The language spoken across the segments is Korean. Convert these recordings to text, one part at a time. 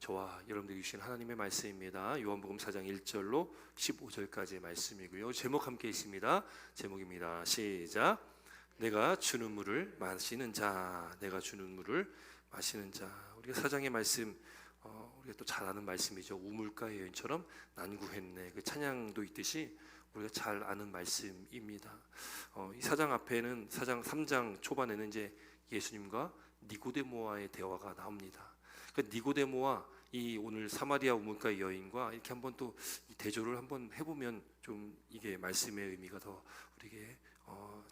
저와 여러분들이 주신 하나님의 말씀입니다. 요한복음 4장 1절로 15절까지의 말씀이고요. 제목 함께 있습니다. 제목입니다. 시작. 내가 주는 물을 마시는 자, 내가 주는 물을 마시는 자. 우리가 4장의 말씀, 우리가 또 잘 아는 말씀이죠. 우물가의 여인처럼 난구했네. 그 찬양도 있듯이 우리가 잘 아는 말씀입니다. 이 4장 앞에는 3장 초반에는 이제 예수님과 니고데모와의 대화가 나옵니다. 그러니까 니고데모와 이 오늘 사마리아 우물가의 여인과 이렇게 한번 또 대조를 한번 해보면 좀 이게 말씀의 의미가 더 우리에게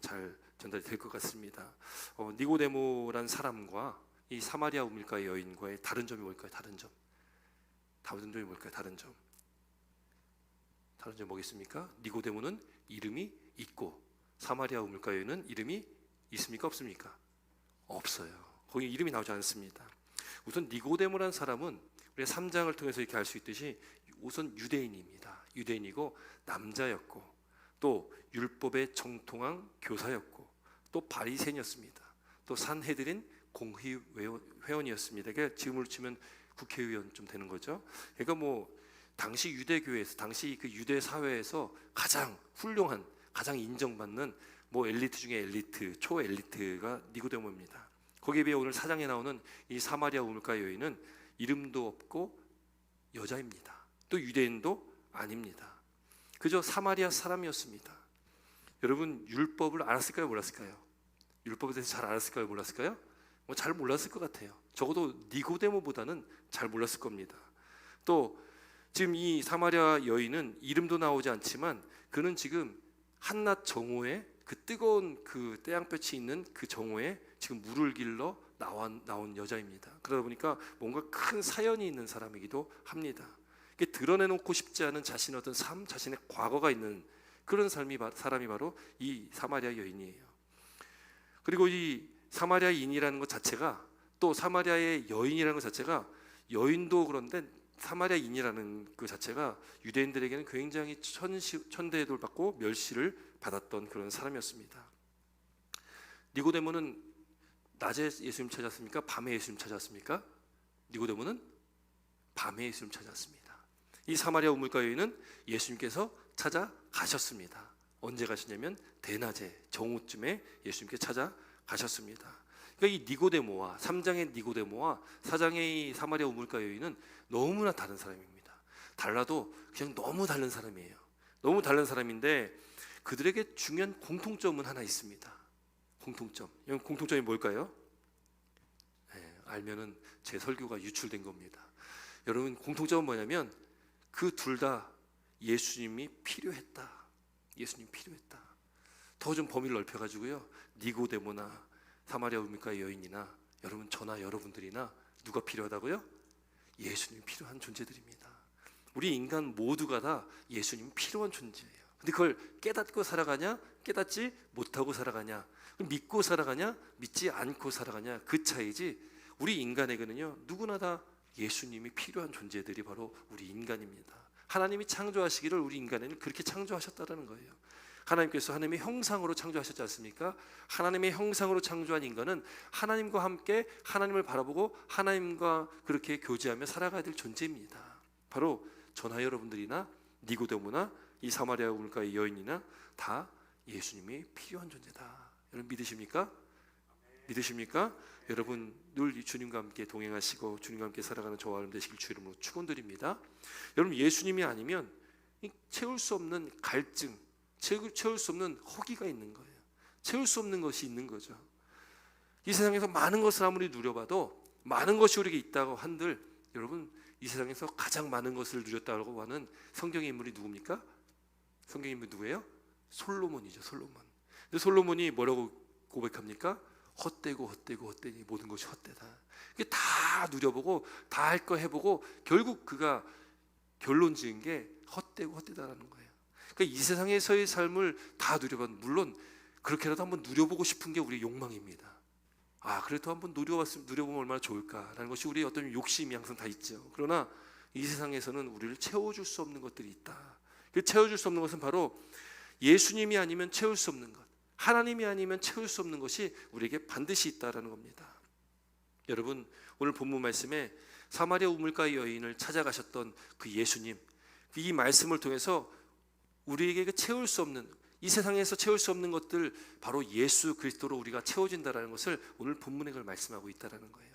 잘 전달이 될 것 같습니다. 니고데모란 사람과 이 사마리아 우물가의 여인과의 다른 점이 뭘까요? 다른 점이 뭘까요? 다른 점 뭐겠습니까? 니고데모는 이름이 있고 사마리아 우물가 여인은 이름이 있습니까? 없습니까? 없어요. 거기 이름이 나오지 않습니다. 우선 니고데모란 사람은 우리 3장을 통해서 이렇게 알 수 있듯이 우선 유대인입니다. 유대인이고 남자였고 또 율법에 정통한 교사였고 또 바리새인이었습니다. 또 산헤드린 공회원이었습니다. 그러니까 지금으로 치면 국회의원 좀 되는 거죠. 그러니까 뭐 당시 유대교회에서 당시 그 유대 사회에서 가장 훌륭한 가장 인정받는 뭐 엘리트 중에 엘리트 초엘리트가 니고데모입니다. 거기에 비해 오늘 4장에 나오는 이 사마리아 우물가 여인은 이름도 없고 여자입니다. 또 유대인도 아닙니다. 그저 사마리아 사람이었습니다. 여러분 율법을 알았을까요? 몰랐을까요? 율법에 대해서 잘 알았을까요? 몰랐을까요? 뭐 잘 몰랐을 것 같아요. 적어도 니고데모보다는 잘 몰랐을 겁니다. 또 지금 이 사마리아 여인은 이름도 나오지 않지만 그는 지금 한낮 정오에 그 뜨거운 그 태양볕이 있는 그 정오에 지금 물을 길러 나온 여자입니다. 그러다 보니까 뭔가 큰 사연이 있는 사람이기도 합니다. 드러내놓고 싶지 않은 자신의 어떤 삶, 자신의 과거가 있는 그런 사람이 바로 이 사마리아 여인이에요. 그리고 이 사마리아인이라는 것 자체가 또 사마리아의 여인이라는 것 자체가 여인도 그런데 사마리아인이라는 그 자체가 유대인들에게는 굉장히 천대를 받고 멸시를 받았던 그런 사람이었습니다. 니고데모는 낮에 예수님 찾았습니까? 밤에 예수님 찾았습니까? 니고데모는 밤에 예수님 찾았습니다. 이 사마리아 우물가 여인은 예수님께서 찾아가셨습니다. 언제 가시냐면 대낮에 정오쯤에 예수님께 찾아가셨습니다. 그러니까 이 니고데모와 3장의 니고데모와 4장의 이 사마리아 우물가 여인은 너무나 다른 사람입니다. 달라도 그냥 너무 다른 사람이에요. 너무 다른 사람인데 그들에게 중요한 공통점은 하나 있습니다. 공통점이 뭘까요? 네, 알면은 제 설교가 유출된 겁니다. 여러분 공통점은 뭐냐면 그 둘 다 예수님이 필요했다. 더 좀 범위를 넓혀가지고요. 니고데모나 사마리아 우물가 여인이나 여러분 저나 여러분들이나 누가 필요하다고요? 예수님이 필요한 존재들입니다. 우리 인간 모두가 다 예수님이 필요한 존재예요. 근데 그걸 깨닫고 살아가냐 깨닫지 못하고 살아가냐 믿고 살아가냐 믿지 않고 살아가냐 그 차이지 우리 인간에게는요 누구나 다 예수님이 필요한 존재들이 바로 우리 인간입니다. 하나님이 창조하시기를 우리 인간에는 그렇게 창조하셨다는 거예요. 하나님께서 하나님의 형상으로 창조하셨지 않습니까? 하나님의 형상으로 창조한 인간은 하나님과 함께 하나님을 바라보고 하나님과 그렇게 교제하며 살아가야 될 존재입니다. 바로 저나 여러분들이나 니고데모나 이 사마리아 우물가의 여인이나 다 예수님이 필요한 존재다. 여러분 믿으십니까? 여러분 늘 주님과 함께 동행하시고 주님과 함께 살아가는 저와 여러분 되시길 주 이름으로 축원드립니다. 여러분 예수님이 아니면 채울 수 없는 갈증, 채울 수 없는 허기가 있는 거예요. 채울 수 없는 것이 있는 거죠. 이 세상에서 많은 것을 아무리 누려봐도 많은 것이 우리에게 있다고 한들 여러분 이 세상에서 가장 많은 것을 누렸다고 하는 성경의 인물이 누굽니까? 성경의 인물이 누구예요? 솔로몬이죠. 근데 솔로몬이 뭐라고 고백합니까? 헛되니 모든 것이 헛되다. 이게 다 누려보고 다 할 거 해보고 결국 그가 결론 지은 게 헛되다라는 거예요. 그러니까 이 세상에서의 삶을 다 누려본 물론 그렇게라도 한번 누려보고 싶은 게 우리의 욕망입니다. 그래도 한번 누려보면 얼마나 좋을까라는 것이 우리의 어떤 욕심이 항상 다 있죠. 그러나 이 세상에서는 우리를 채워줄 수 없는 것들이 있다. 그 채워줄 수 없는 것은 바로 예수님이 아니면 채울 수 없는 것, 하나님이 아니면 채울 수 없는 것이 우리에게 반드시 있다라는 겁니다. 여러분, 오늘 본문 말씀에 사마리아 우물가의 여인을 찾아가셨던 그 예수님, 이 말씀을 통해서 우리에게 채울 수 없는, 이 세상에서 채울 수 없는 것들, 바로 예수 그리스도로 우리가 채워진다라는 것을 오늘 본문에 그걸 말씀하고 있다라는 거예요.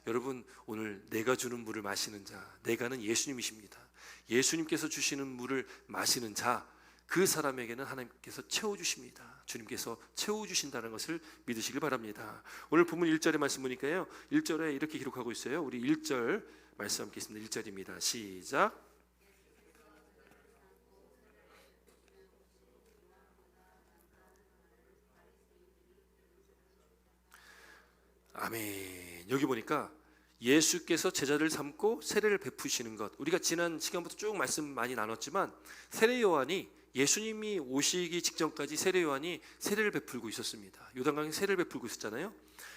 여러분, 오늘 내가 주는 물을 마시는 자, 내가는 예수님이십니다. 예수님께서 주시는 물을 마시는 자, 그 사람에게는 하나님께서 채워주십니다. 주님께서 채워주신다는 것을 믿으시길 바랍니다. 오늘 본문 1절의 말씀 보니까요, 1절에 이렇게 기록하고 있어요. 우리 1절 말씀 함께 있습니다. 1절입니다. 시작. 아멘. 여기 보니까 예수께서 제자를 삼고 세례를 베푸시는 것, 우리가 지난 시간부터 쭉 말씀 많이 나눴지만 세례 요한이, 예수님이 오시기 직전까지 세례 요한이 세례를 베풀고 있었습니다. 요단강에 세례를 베풀고 있었잖아요.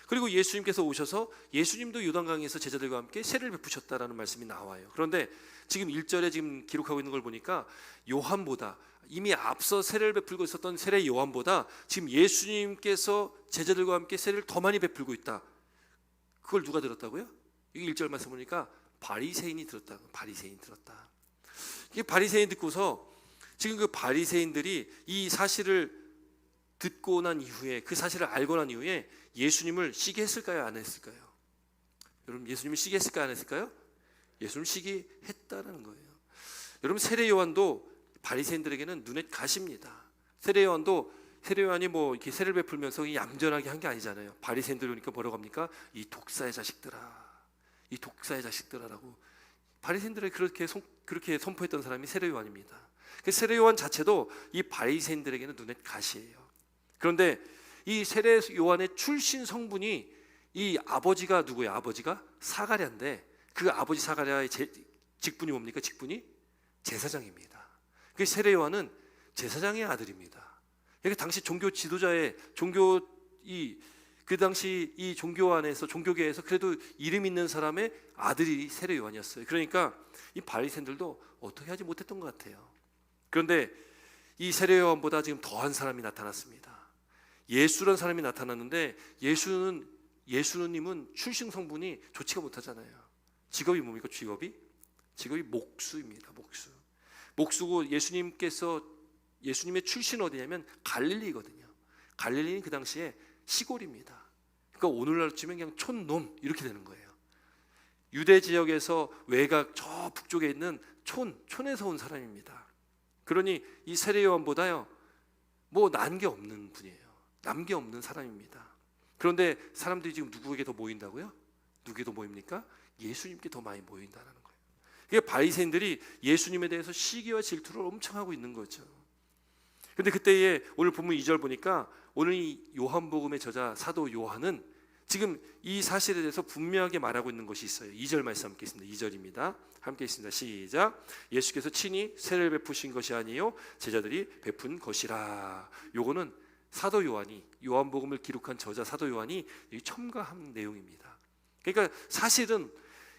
그리고 예수님께서 오셔서 예수님도 요단강에서 제자들과 함께 세례를 베푸셨다라는 말씀이 나와요. 그런데 지금 1절에 지금 기록하고 있는 걸 보니까 요한보다, 이미 앞서 세례를 베풀고 있었던 세례 요한보다 지금 예수님께서 제자들과 함께 세례를 더 많이 베풀고 있다. 그걸 누가 들었다고요? 이 1절 말씀 보니까 바리새인이 들었다. 바리새인이 들었다. 이게 바리새인 듣고서 지금 그 바리새인들이 이 사실을 듣고 난 이후에, 그 사실을 알고 난 이후에 예수님을 시기했을까요? 안 했을까요? 여러분, 예수님을 시기했을까요? 안 했을까요? 예수님을 시기했다는 거예요. 여러분, 세례 요한도 바리새인들에게는 눈에 가십니다. 세례 요한이 뭐 이렇게 세례를 베풀면서 얌전하게 한 게 아니잖아요. 바리새인들 오니까 뭐라고 합니까? 이 독사의 자식들아, 이 독사의 자식들아라고 바리새인들을 그렇게 선포했던 사람이 세례 요한입니다. 그 세례 요한 자체도 이 바리새인들에게는 눈에 가시예요. 그런데 이 세례 요한의 출신 성분이, 이 아버지가 누구예요? 아버지가 사가랴인데 그 아버지 사가랴의 직분이 뭡니까? 직분이 제사장입니다. 그 세례 요한은 제사장의 아들입니다. 그러니까 당시 종교 지도자의 그 당시 이 종교 안에서, 종교계에서 그래도 이름 있는 사람의 아들이 세례 요한이었어요. 그러니까 이 바리새인들도 어떻게 하지 못했던 것 같아요. 그런데 이 세례 요한보다 지금 더한 사람이 나타났습니다. 예수라는 사람이 나타났는데, 예수님은 출신 성분이 좋지가 못하잖아요. 직업이 뭡니까? 직업이 목수입니다. 목수고 예수님의 출신 어디냐면 갈릴리거든요. 갈릴리는 그 당시에 시골입니다. 그러니까 오늘날로 치면 그냥 촌놈 이렇게 되는 거예요. 유대 지역에서 외곽 저 북쪽에 있는 촌에서 온 사람입니다. 그러니 이 세례 요한보다요 뭐 난 게 없는 분이에요. 남 게 없는 사람입니다. 그런데 사람들이 지금 누구에게 더 모인다고요? 누구에게 더 모입니까? 예수님께 더 많이 모인다는 거예요. 그러니까 바리새인들이 예수님에 대해서 시기와 질투를 엄청 하고 있는 거죠. 근데 그때에 오늘 본문 2절 보니까 오늘 이 요한복음의 저자 사도 요한은 지금 이 사실에 대해서 분명하게 말하고 있는 것이 있어요. 2절 말씀 함께 있습니다. 2절입니다. 함께 있습니다. 시작. 예수께서 친히 세례를 베푸신 것이 아니요 제자들이 베푼 것이라. 요거는 사도 요한이, 요한복음을 기록한 저자 사도 요한이 첨가한 내용입니다. 그러니까 사실은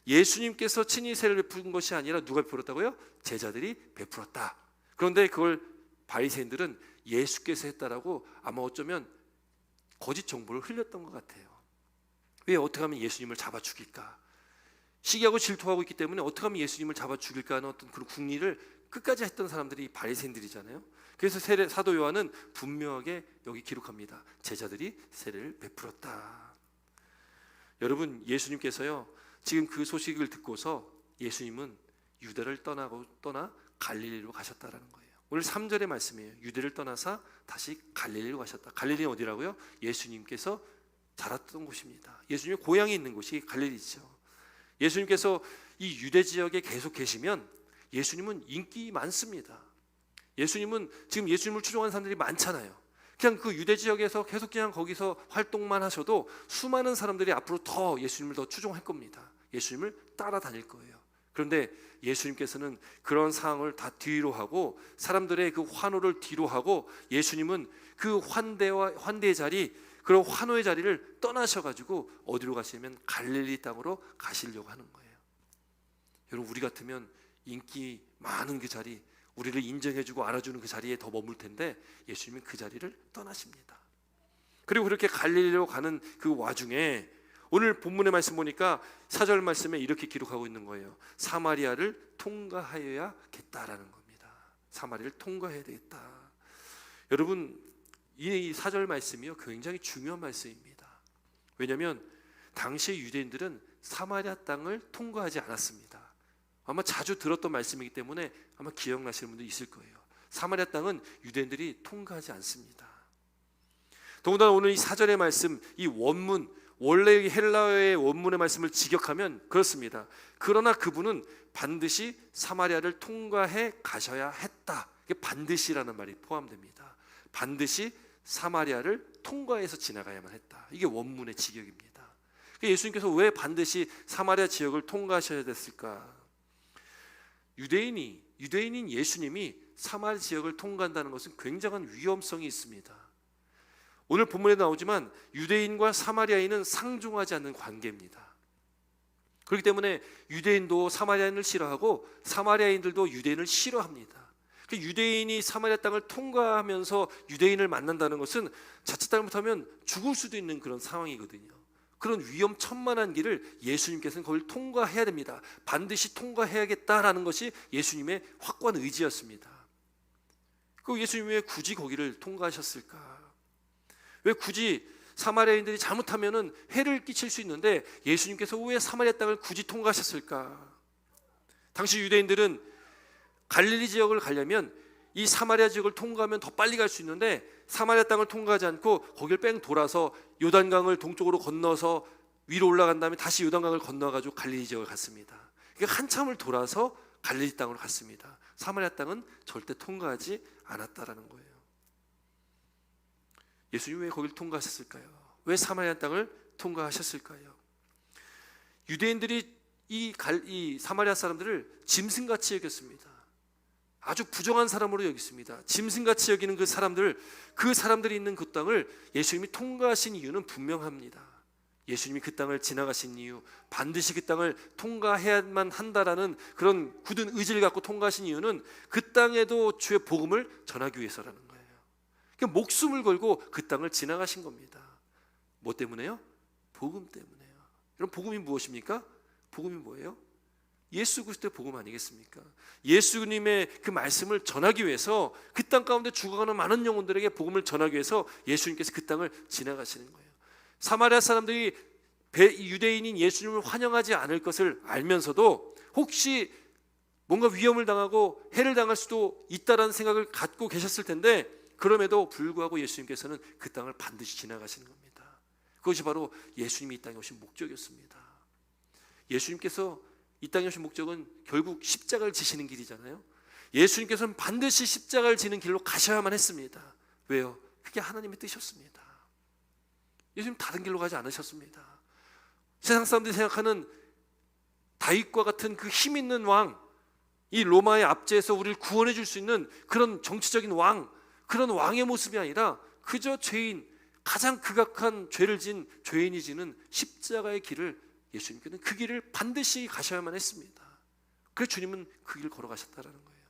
예수님께서 친히 세례를 베푼 것이 아니라 누가 베풀었다고요? 제자들이 베풀었다. 그런데 그걸 바리새인들은 예수께서 했다라고 아마 어쩌면 거짓 정보를 흘렸던 것 같아요. 왜 어떻게 하면 예수님을 잡아 죽일까? 시기하고 질투하고 있기 때문에 어떻게 하면 예수님을 잡아 죽일까 하는 어떤 그런 궁리를 끝까지 했던 사람들이 바리새인들이잖아요. 그래서 사도 요한은 분명하게 여기 기록합니다. 제자들이 세례를 베풀었다. 여러분, 예수님께서요 지금 그 소식을 듣고서 예수님은 유대를 떠나 갈릴리로 가셨다라는 거예요. 오늘 3절의 말씀이에요. 유대를 떠나서 다시 갈릴리로 가셨다. 갈릴리는 어디라고요? 예수님께서 자랐던 곳입니다. 예수님의 고향이 있는 곳이 갈릴리죠. 예수님께서 이 유대 지역에 계속 계시면 예수님은 인기 많습니다. 예수님은 지금 예수님을 추종하는 사람들이 많잖아요. 그냥 그 유대 지역에서 계속 그냥 거기서 활동만 하셔도 수많은 사람들이 앞으로 더 예수님을 더 추종할 겁니다. 예수님을 따라다닐 거예요. 그런데 예수님께서는 그런 상황을 다 뒤로 하고 사람들의 그 환호를 뒤로 하고 예수님은 그 환대의 자리, 그런 환호의 자리를 떠나셔가지고 어디로 가시냐면 갈릴리 땅으로 가시려고 하는 거예요. 여러분, 우리 같으면 인기 많은 그 자리, 우리를 인정해주고 알아주는 그 자리에 더 머물 텐데 예수님은 그 자리를 떠나십니다. 그리고 그렇게 갈릴리로 가는 그 와중에 오늘 본문의 말씀 보니까 4절 말씀에 이렇게 기록하고 있는 거예요. 사마리아를 통과하여야겠다라는 겁니다. 사마리아를 통과해야 되겠다. 여러분, 이 4절 말씀이요, 굉장히 중요한 말씀입니다. 왜냐하면 당시 유대인들은 사마리아 땅을 통과하지 않았습니다. 아마 자주 들었던 말씀이기 때문에 아마 기억나시는 분도 있을 거예요. 사마리아 땅은 유대인들이 통과하지 않습니다. 더군다나 오늘 이 4절의 말씀, 이 원문, 원래 헬라어의 원문의 말씀을 직역하면 그렇습니다. 그러나 그분은 반드시 사마리아를 통과해 가셔야 했다. 이게 반드시라는 말이 포함됩니다. 반드시 사마리아를 통과해서 지나가야만 했다. 이게 원문의 직역입니다. 예수님께서 왜 반드시 사마리아 지역을 통과하셔야 됐을까? 유대인인 예수님이 사마리아 지역을 통과한다는 것은 굉장한 위험성이 있습니다. 오늘 본문에 나오지만 유대인과 사마리아인은 상종하지 않는 관계입니다. 그렇기 때문에 유대인도 사마리아인을 싫어하고 사마리아인들도 유대인을 싫어합니다. 유대인이 사마리아 땅을 통과하면서 유대인을 만난다는 것은 자칫 잘못하면 죽을 수도 있는 그런 상황이거든요. 그런 위험천만한 길을 예수님께서는 거기를 통과해야 됩니다. 반드시 통과해야겠다라는 것이 예수님의 확고한 의지였습니다. 그 예수님이 왜 굳이 거기를 통과하셨을까? 왜 굳이 사마리아인들이 잘못하면은 해를 끼칠 수 있는데 예수님께서 왜 사마리아 땅을 굳이 통과하셨을까? 당시 유대인들은 갈릴리 지역을 가려면 이 사마리아 지역을 통과하면 더 빨리 갈 수 있는데 사마리아 땅을 통과하지 않고 거기를 뺑 돌아서 요단강을 동쪽으로 건너서 위로 올라간 다음에 다시 요단강을 건너가지고 갈릴리 지역을 갔습니다. 그러니까 한참을 돌아서 갈릴리 땅으로 갔습니다. 사마리아 땅은 절대 통과하지 않았다라는 거예요. 예수님이 왜 거기를 통과하셨을까요? 왜 사마리아 땅을 통과하셨을까요? 유대인들이 이 사마리아 사람들을 짐승같이 여겼습니다. 아주 부정한 사람으로 여겼습니다. 짐승같이 여기는 그 사람들이 있는 그 땅을 예수님이 통과하신 이유는 분명합니다. 예수님이 그 땅을 지나가신 이유, 반드시 그 땅을 통과해야만 한다라는 그런 굳은 의지를 갖고 통과하신 이유는 그 땅에도 주의 복음을 전하기 위해서라는 거예요. 그러니까 목숨을 걸고 그 땅을 지나가신 겁니다. 뭐 때문에요? 복음 때문에요. 그럼 복음이 무엇입니까? 복음이 뭐예요? 예수 그리스도의 복음 아니겠습니까? 예수님의 그 말씀을 전하기 위해서 그 땅 가운데 죽어가는 많은 영혼들에게 복음을 전하기 위해서 예수님께서 그 땅을 지나가시는 거예요. 사마리아 사람들이 유대인인 예수님을 환영하지 않을 것을 알면서도 혹시 뭔가 위험을 당하고 해를 당할 수도 있다라는 생각을 갖고 계셨을 텐데 그럼에도 불구하고 예수님께서는 그 땅을 반드시 지나가시는 겁니다. 그것이 바로 예수님이 이 땅에 오신 목적이었습니다. 예수님께서 이 땅에 오신 목적은 결국 십자가를 지시는 길이잖아요. 예수님께서는 반드시 십자가를 지는 길로 가셔야만 했습니다. 왜요? 그게 하나님의 뜻이었습니다. 예수님 다른 길로 가지 않으셨습니다. 세상 사람들이 생각하는 다윗과 같은 그 힘 있는 왕, 이 로마의 압제에서 우리를 구원해 줄 수 있는 그런 정치적인 왕, 그런 왕의 모습이 아니라 그저 죄인, 가장 극악한 죄를 진 죄인이 지는 십자가의 길을 예수님께서는 그 길을 반드시 가셔야만 했습니다. 그래서 주님은 그 길을 걸어가셨다는 거예요.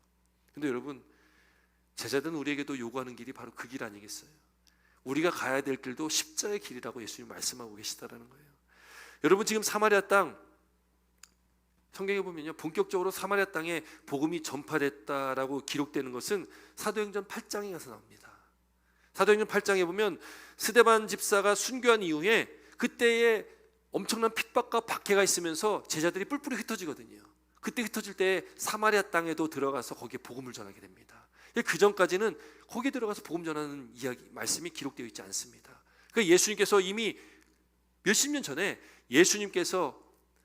근데 여러분, 제자들은 우리에게도 요구하는 길이 바로 그 길 아니겠어요? 우리가 가야 될 길도 십자가의 길이라고 예수님이 말씀하고 계시다는 거예요. 여러분, 지금 사마리아 땅 성경에 보면요, 본격적으로 사마리아 땅에 복음이 전파됐다라고 기록되는 것은 사도행전 8장에 가서 나옵니다. 사도행전 8장에 보면 스데반 집사가 순교한 이후에 그때에 엄청난 핍박과 박해가 있으면서 제자들이 뿔뿔이 흩어지거든요. 그때 흩어질 때 사마리아 땅에도 들어가서 거기에 복음을 전하게 됩니다. 그 전까지는 거기에 들어가서 복음 전하는 이야기, 말씀이 기록되어 있지 않습니다. 그러니까 예수님께서 이미 몇십 년 전에 예수님께서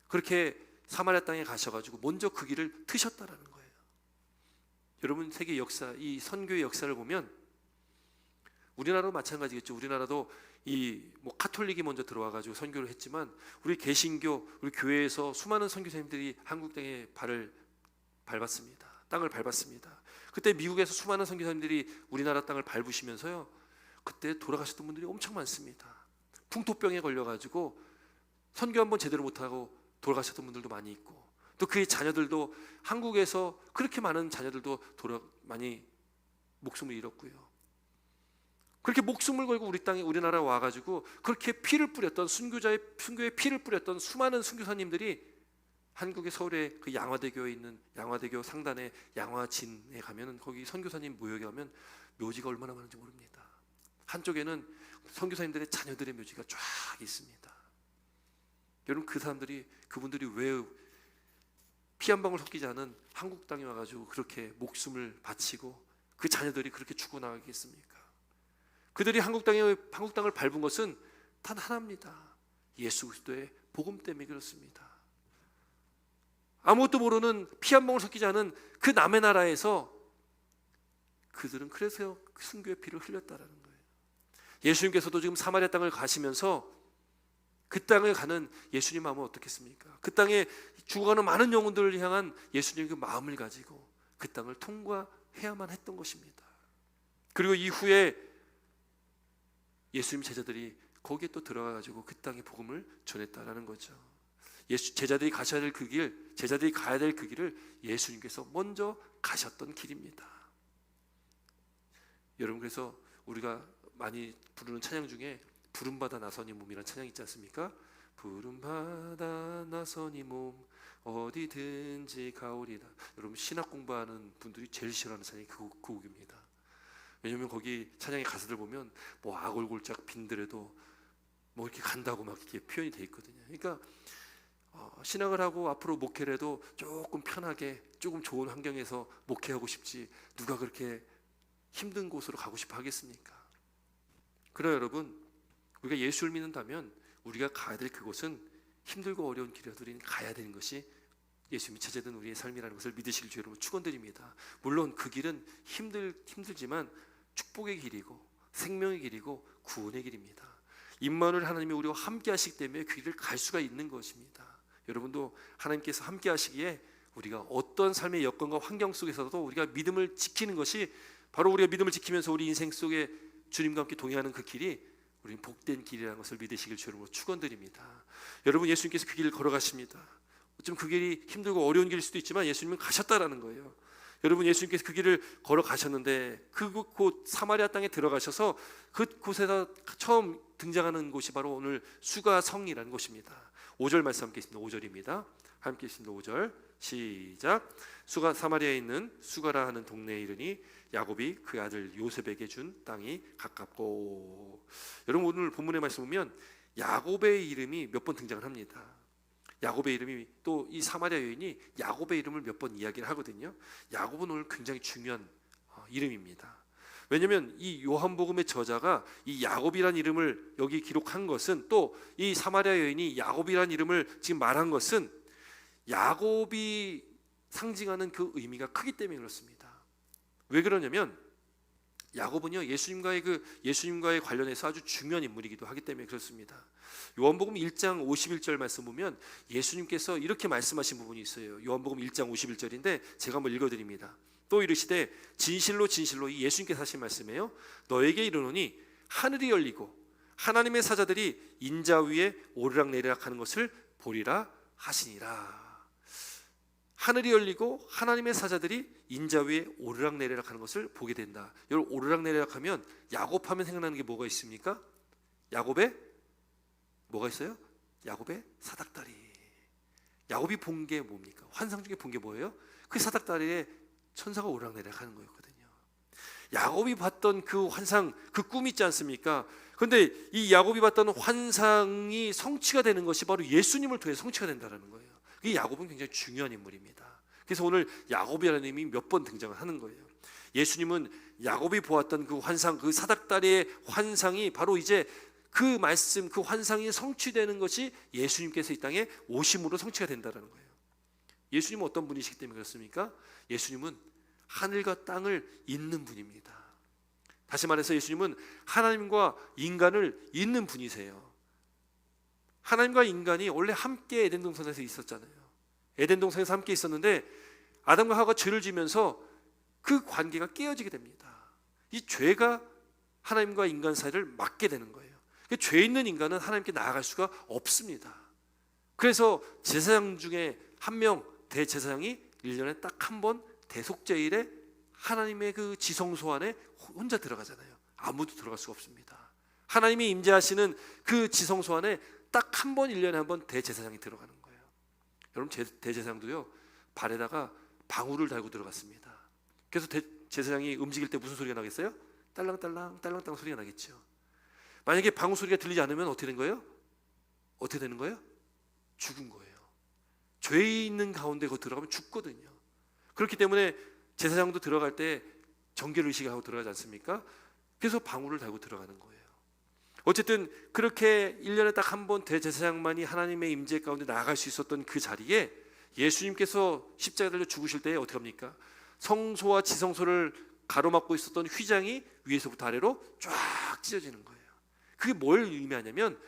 그렇게 사마리아 땅에 가셔가지고 먼저 그 길을 트셨다라는 거예요. 여러분, 세계 역사, 이 선교의 역사를 보면 우리나라도 마찬가지겠죠. 우리나라도 카톨릭이 먼저 들어와가지고 선교를 했지만 우리 개신교, 우리 교회에서 수많은 선교사님들이 한국 땅에 발을 밟았습니다. 땅을 밟았습니다. 그때 미국에서 수많은 선교사님들이 우리나라 땅을 밟으시면서요, 그때 돌아가셨던 분들이 엄청 많습니다. 풍토병에 걸려가지고 선교 한번 제대로 못하고 돌아가셨던 분들도 많이 있고, 또 그의 자녀들도 한국에서 그렇게 많은 자녀들도 많이 목숨을 잃었고요. 그렇게 목숨을 걸고 우리 땅에 우리나라에 와가지고 그렇게 피를 뿌렸던 순교의 피를 뿌렸던 수많은 순교사님들이 한국의 서울에 그 양화대교에 있는 양화대교 상단에 양화진에 가면은 거기 선교사님 모여게 하면 묘지가 얼마나 많은지 모릅니다. 한쪽에는 선교사님들의 자녀들의 묘지가 쫙 있습니다. 여러분 그분들이 왜 피 한 방울 섞이지 않은 한국 땅에 와가지고 그렇게 목숨을 바치고 그 자녀들이 그렇게 죽어나가겠습니까? 그들이 한국 땅을 밟은 것은 단 하나입니다. 예수 그리스도의 복음 때문에 그렇습니다. 아무것도 모르는 피 한 방울 섞이지 않은 그 남의 나라에서 그들은 그래서 순교의 피를 흘렸다라는 거예요. 예수님께서도 지금 사마리아 땅을 가시면서 그 땅을 가는 예수님 마음은 어떻겠습니까? 그 땅에 죽어가는 많은 영혼들을 향한 예수님의 그 마음을 가지고 그 땅을 통과해야만 했던 것입니다. 그리고 이후에 예수님 제자들이 거기에 또 들어가가지고 그 땅의 복음을 전했다라는 거죠. 제자들이 가야 될 그 길을 예수님께서 먼저 가셨던 길입니다. 여러분, 그래서 우리가 많이 부르는 찬양 중에 부름받아 나선 이 몸이라는 찬양 있지 않습니까? 부름받아 나선 이 몸 어디든지 가오리다. 여러분, 신학 공부하는 분들이 제일 싫어하는 찬양이 그 곡입니다. 왜냐하면 거기 찬양의 가사들 보면 뭐 아골골짝 빈들에도 뭐 이렇게 간다고 막 이렇게 표현이 돼 있거든요. 그러니까 신학을 하고 앞으로 목회를 해도 조금 편하게 조금 좋은 환경에서 목회하고 싶지 누가 그렇게 힘든 곳으로 가고 싶어 하겠습니까? 그러나 여러분, 우리가 예수를 믿는다면 우리가 가야 될 그곳은 힘들고 어려운 길이라도 우리는 가야 되는 것이 예수님이 제자된 우리의 삶이라는 것을 믿으시길 주의 이름으로 축원드립니다. 물론 그 길은 힘들지만 축복의 길이고 생명의 길이고 구원의 길입니다. 임마누엘 하나님이 우리와 함께 하시기 때문에 그 길을 갈 수가 있는 것입니다. 여러분도 하나님께서 함께 하시기에 우리가 어떤 삶의 여건과 환경 속에서도 우리가 믿음을 지키는 것이 바로 우리가 믿음을 지키면서 우리 인생 속에 주님과 함께 동행하는 그 길이 우리는 복된 길이라는 것을 믿으시길 주님으로 축원드립니다. 여러분, 예수님께서 그 길을 걸어가십니다. 어쩌면 그 길이 힘들고 어려운 길일 수도 있지만 예수님은 가셨다라는 거예요. 여러분, 예수님께서 그 길을 걸어가셨는데 그곳 사마리아 땅에 들어가셔서 그곳에서 처음 등장하는 곳이 바로 오늘 수가성이라는 곳입니다. 5절 말씀 함께 있습니다. 5절입니다. 함께 있습니다. 5절 시작. 사마리아에 있는 수가라 하는 동네에 이르니 야곱이 그 아들 요셉에게 준 땅이 가깝고. 여러분, 오늘 본문의 말씀 보면 야곱의 이름이 몇 번 등장을 합니다. 야곱의 이름이 또 이 사마리아 여인이 야곱의 이름을 몇 번 이야기를 하거든요. 야곱은 오늘 굉장히 중요한 이름입니다. 왜냐하면 이 요한복음의 저자가 이 야곱이라는 이름을 여기 기록한 것은, 또 이 사마리아 여인이 야곱이라는 이름을 지금 말한 것은 야곱이 상징하는 그 의미가 크기 때문에 그렇습니다. 왜 그러냐면 야곱은요, 예수님과의 관련해서 아주 중요한 인물이기도 하기 때문에 그렇습니다. 요한복음 1장 51절 말씀 보면 예수님께서 이렇게 말씀하신 부분이 있어요. 요한복음 1장 51절인데 제가 한번 읽어드립니다. 또 이르시되 진실로 진실로, 이 예수님께서 하신 말씀이에요. 너에게 이르노니 하늘이 열리고 하나님의 사자들이 인자 위에 오르락내리락 하는 것을 보리라 하시니라. 하늘이 열리고 하나님의 사자들이 인자 위에 오르락내리락 하는 것을 보게 된다. 여러분, 오르락내리락 하면 야곱 하면 생각나는 게 뭐가 있습니까? 야곱의 뭐가 있어요? 야곱의 사닥다리. 야곱이 본 게 뭡니까? 환상 중에 본 게 뭐예요? 그 사닥다리에 천사가 오르락내리락 하는 거였거든요. 야곱이 봤던 그 환상, 그 꿈 있지 않습니까? 그런데 이 야곱이 봤던 환상이 성취가 되는 것이 바로 예수님을 통해 성취가 된다는 거예요. 이 야곱은 굉장히 중요한 인물입니다. 그래서 오늘 야곱이라는 이름이 몇 번 등장을 하는 거예요. 예수님은 야곱이 보았던 그 환상, 그 사닥다리의 환상이 바로 이제 그 말씀, 그 환상이 성취되는 것이 예수님께서 이 땅에 오심으로 성취가 된다는 거예요. 예수님은 어떤 분이시기 때문에 그렇습니까? 예수님은 하늘과 땅을 잇는 분입니다. 다시 말해서 예수님은 하나님과 인간을 잇는 분이세요. 하나님과 인간이 원래 함께 에덴 동산에서 있었잖아요. 에덴 동산에서 함께 있었는데 아담과 하와가 죄를 지면서 그 관계가 깨어지게 됩니다. 이 죄가 하나님과 인간 사이를 막게 되는 거예요. 죄 있는 인간은 하나님께 나아갈 수가 없습니다. 그래서 제사장 중에 한 명, 대제사장이 1년에 딱 한 번 대속제일에 하나님의 그 지성소 안에 혼자 들어가잖아요. 아무도 들어갈 수가 없습니다. 하나님이 임재하시는 그 지성소 안에 딱 한 번, 1년에 한 번 대제사장이 들어가는 거예요. 여러분, 대제사장도요 발에다가 방울을 달고 들어갔습니다. 그래서 제사장이 움직일 때 무슨 소리가 나겠어요? 딸랑딸랑 딸랑딸랑 소리가 나겠죠. 만약에 방울 소리가 들리지 않으면 어떻게 된 거예요? 어떻게 되는 거예요? 죽은 거예요. 죄 있는 가운데 거기 들어가면 죽거든요. 그렇기 때문에 제사장도 들어갈 때 정결 의식하고 들어가지 않습니까? 그래서 방울을 달고 들어가는 거예요. 어쨌든 그렇게 1년에 딱 한 번 대제사장만이 하나님의 임재 가운데 나아갈 수 있었던 그 자리에 예수님께서 십자가에 달려 죽으실 때 어떻게 합니까? 성소와 지성소를 가로막고 있었던 휘장이 위에서부터 아래로 쫙 찢어지는 거예요. 그게 뭘 의미하냐면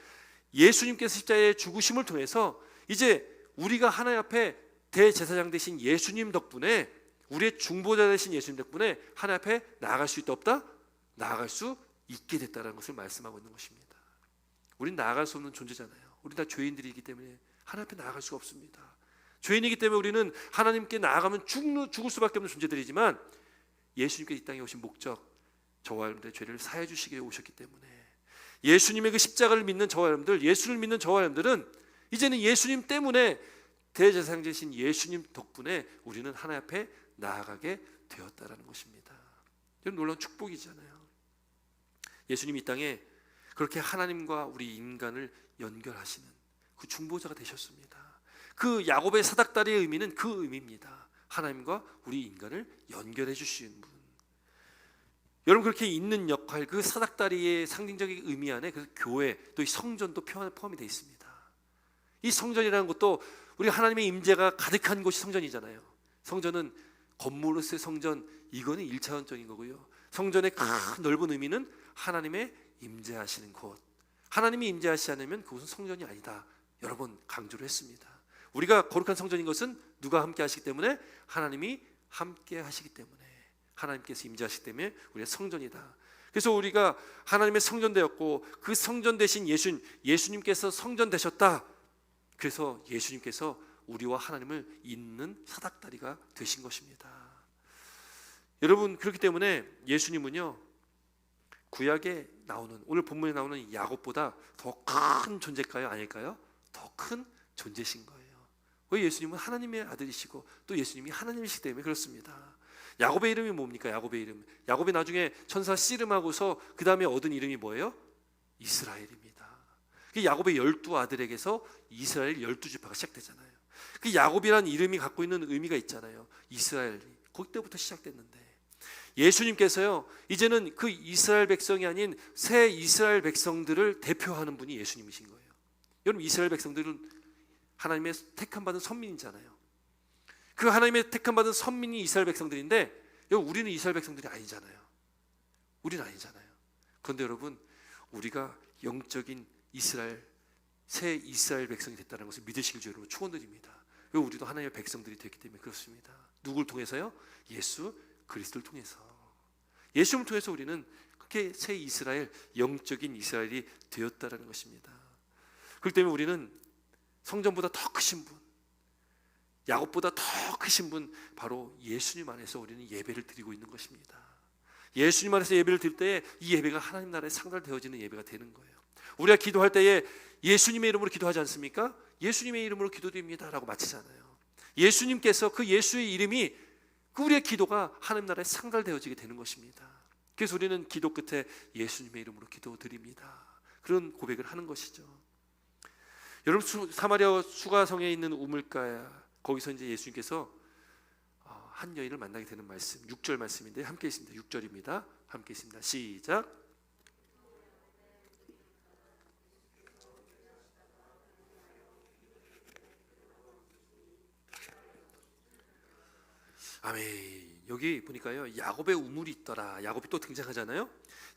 예수님께서 십자가에 죽으심을 통해서 이제 우리가 하나님 앞에 대제사장 되신 예수님 덕분에, 우리의 중보자 되신 예수님 덕분에 하나님 앞에 나아갈 수 있다 없다? 나아갈 수 있게 됐다는 것을 말씀하고 있는 것입니다. 우린 나아갈 수 없는 존재잖아요. 우린 다 죄인들이기 때문에 하나님 앞에 나아갈 수가 없습니다. 죄인이기 때문에 우리는 하나님께 나아가면 죽을 수밖에 없는 존재들이지만 예수님께서 이 땅에 오신 목적, 저와 여러분들의 죄를 사해 주시기 위해 오셨기 때문에 예수님의 그 십자가를 믿는 저와 여러분들, 예수를 믿는 저와 여러분들은 이제는 예수님 때문에 대제사장 되신 예수님 덕분에 우리는 하나님 앞에 나아가게 되었다라는 것입니다. 이건 놀라운 축복이잖아요. 예수님이 이 땅에 그렇게 하나님과 우리 인간을 연결하시는 그 중보자가 되셨습니다. 그 야곱의 사닥다리의 의미는 그 의미입니다. 하나님과 우리 인간을 연결해 주시는 분. 여러분, 그렇게 있는 역할, 그 사닥다리의 상징적인 의미 안에 그 교회, 또 이 성전도 포함이 되어 있습니다. 이 성전이라는 것도 우리 하나님의 임재가 가득한 곳이 성전이잖아요. 성전은 건물로서의 성전, 이거는 1차원적인 거고요. 성전의 큰 넓은 의미는 하나님의 임재하시는 곳. 하나님이 임재하시지 않으면 그곳은 성전이 아니다. 여러 번 강조를 했습니다. 우리가 거룩한 성전인 것은 누가 함께 하시기 때문에? 하나님이 함께 하시기 때문에, 하나님께서 임재하시기 때문에 우리가 성전이다. 그래서 우리가 하나님의 성전 되었고 그 성전 되신 예수님께서 성전 되셨다. 그래서 예수님께서 우리와 하나님을 잇는 사닥다리가 되신 것입니다. 여러분, 그렇기 때문에 예수님은요 구약에 나오는, 오늘 본문에 나오는 야곱보다 더 큰 존재일까요? 아닐까요? 더 큰 존재신 거예요. 왜? 예수님은 하나님의 아들이시고 또 예수님이 하나님이시기 때문에 그렇습니다. 야곱의 이름이 뭡니까? 야곱의 이름, 야곱이 나중에 천사 씨름하고서 그 다음에 얻은 이름이 뭐예요? 이스라엘입니다. 그 야곱의 12아들에게서 이스라엘 12지파가 시작되잖아요. 그 야곱이란 이름이 갖고 있는 의미가 있잖아요. 이스라엘이 거기 때부터 시작됐는데 예수님께서요 이제는 그 이스라엘 백성이 아닌 새 이스라엘 백성들을 대표하는 분이 예수님이신 거예요. 여러분, 이스라엘 백성들은 하나님의 택함 받은 선민이잖아요. 그 하나님의 택함 받은 선민이 이스라엘 백성들인데 우리는 이스라엘 백성들이 아니잖아요. 우리는 아니잖아요. 그런데 여러분, 우리가 영적인 이스라엘, 새 이스라엘 백성이 됐다는 것을 믿으시길 주로 축원드립니다. 왜? 우리도 하나님의 백성들이 됐기 때문에 그렇습니다. 누굴 통해서요? 예수 그리스도를 통해서. 예수님을 통해서 우리는 그렇게 새 이스라엘, 영적인 이스라엘이 되었다는 것입니다. 그렇기 때문에 우리는 성전보다 더 크신 분, 야곱보다 더 크신 분, 바로 예수님 안에서 우리는 예배를 드리고 있는 것입니다. 예수님 안에서 예배를 드릴 때에 이 예배가 하나님 나라에 상달되어지는 예배가 되는 거예요. 우리가 기도할 때에 예수님의 이름으로 기도하지 않습니까? 예수님의 이름으로 기도드립니다 라고 마치잖아요. 예수님께서 그 예수의 이름이 그 우리의 기도가 하나님 나라에 상달되어지게 되는 것입니다. 그래서 우리는 기도 끝에 예수님의 이름으로 기도드립니다, 그런 고백을 하는 것이죠. 여러분, 사마리아 수가성에 있는 우물가에 거기서 이제 예수님께서 한 여인을 만나게 되는 말씀, 6절 말씀인데 함께 있습니다. 6절입니다. 함께 있습니다. 시작. 아멘. 여기 보니까요 야곱의 우물이 있더라. 야곱이 또 등장하잖아요.